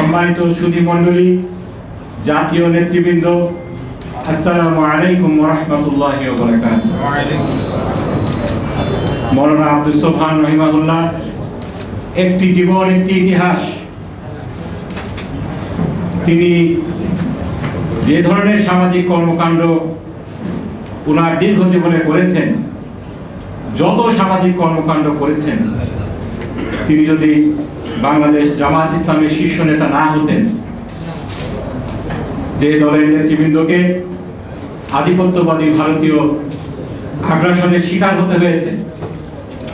সম্মানিত সুধী মণ্ডলী, জাতীয় নেতৃবৃন্দ, আসসালামু আলাইকুম ওয়া রাহমাতুল্লাহি ওয়া বারাকাতুহু। মাওলানা আব্দুস সোবহান রাহিমাহুল্লাহ, একটি জীবন একটি ইতিহাস। তিনি যে ধরনের সামাজিক কর্মকাণ্ড ওনার দীর্ঘ জীবনে করেছেন, যত সামাজিক কর্মকাণ্ড করেছেন, তিনি যদি বাংলাদেশ জামাত ইসলামের শীর্ষ নেতা না হতেন, যে দলের নেতৃবৃন্দকে আধিপত্যবাদী ভারতীয় আগ্রাসনের শিকার হতে হয়েছে,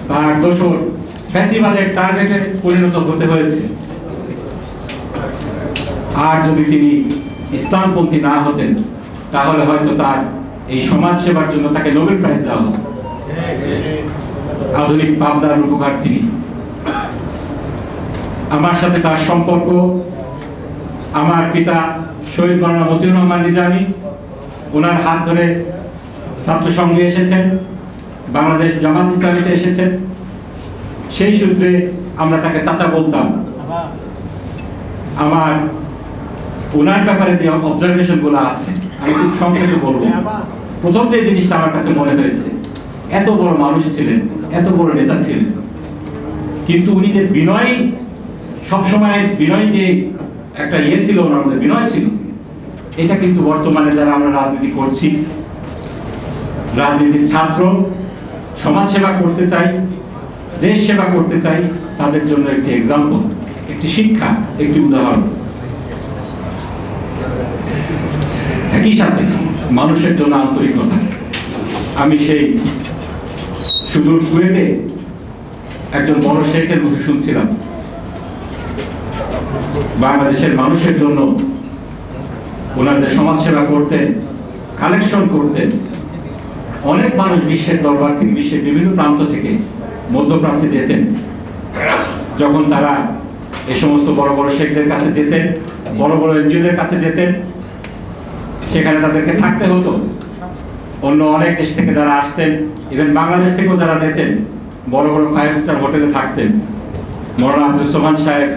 তার দোসর ফ্যাসিবাদের টার্গেটে পরিণত হতে হয়েছে, আর যদি তিনি ইসলামপন্থী না হতেন, তাহলে হয়তো তার এই সমাজ সেবার জন্য তাকে নোবেল প্রাইজ দেওয়া হতো। আধুনিক পাবনার উপকার তিনি। আমার সাথে তার সম্পর্ক, আমার পিতা শহীদ মাওলানা মতিউর রহমান নিজামী, ওনার হাত ধরে ছাত্র সংঘে এসেছেন, বাংলাদেশ জামাত ইসলামীতে এসেছেন। সেই সূত্রে আমরা তাকে চাচা বলতাম। আমার ওনার ব্যাপারে যে অবজারভেশন গুলো আছে, আমি খুব সংক্ষেপে বলবো। প্রথম যে জিনিসটা আমার কাছে মনে হয়েছে, এত বড় মানুষ ছিলেন, এত বড় নেতা ছিলেন, কিন্তু উনি যে বিনয়, সবসময় বিনয় যে একটা ছিল, ওনার মধ্যে বিনয় ছিল, এটা কিন্তু বর্তমানে যারা আমরা রাজনীতি করছি, রাজনীতির ছাত্র, সমাজ সেবা করতে চাই, দেশ সেবা করতে চাই, তাদের জন্য একটি এক্সাম্পল, একটি শিক্ষা, একটি উদাহরণ। একই সাথে মানুষের জন্য আন্তরিকতা। আমি সেই সুদূর কুয়েতে একজন বড় শেখের মুখে শুনছিলাম, বাংলাদেশের মানুষের জন্য ওনাদের সমাজ সেবা করতেন, কালেকশন করতেন। অনেক মানুষ বিশ্বের দরবার থেকে, বিশ্বের বিভিন্ন প্রান্ত থেকে মধ্যপ্রাচ্যে যেতেন। যখন তারা এই সমস্ত বড় বড় শেখদের কাছে যেতেন, বড় বড় এনজিওদের কাছে যেতেন, সেখানে তাদেরকে থাকতে হতো। অন্য অনেক দেশ থেকে যারা আসতেন, ইভেন বাংলাদেশ থেকেও যারা যেতেন, বড় বড় 5 স্টার হোটেলে থাকতেন। মাওলানা আব্দুস সোবহান সাহেব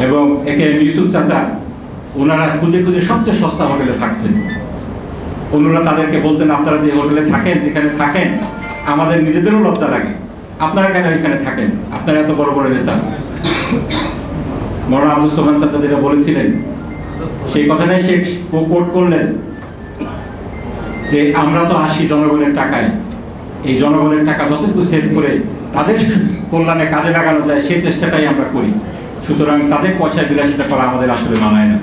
এবং একে ইউসুফ চাচা, ওনারা খুঁজে খুঁজে সবচেয়ে সস্তা হোটেলে থাকতেন। অন্যরা তাদেরকে বলতেন, আপনারা যে হোটেলে থাকেন, যেখানে থাকেন, আমাদের নিজেদেরও লজ্জা লাগে, আপনারা কেন এখানে থাকেন, আপনারা এত বড় বড় নেতা। মাওলানা আব্দুস সোবহান চাচা যেটা বলেছিলেন, সেই কথাটাই সে কোট করলেন যে আমরা তো আসি জনগণের টাকায়, এই জনগণের টাকা যতটুকু সেভ করে তাদের কল্যাণে কাজে লাগানো যায়, সেই চেষ্টাটাই আমরা করি। সুতরাং তাদের পয়সায় বিলাসিতা করা আমাদের আসলে মানায় না।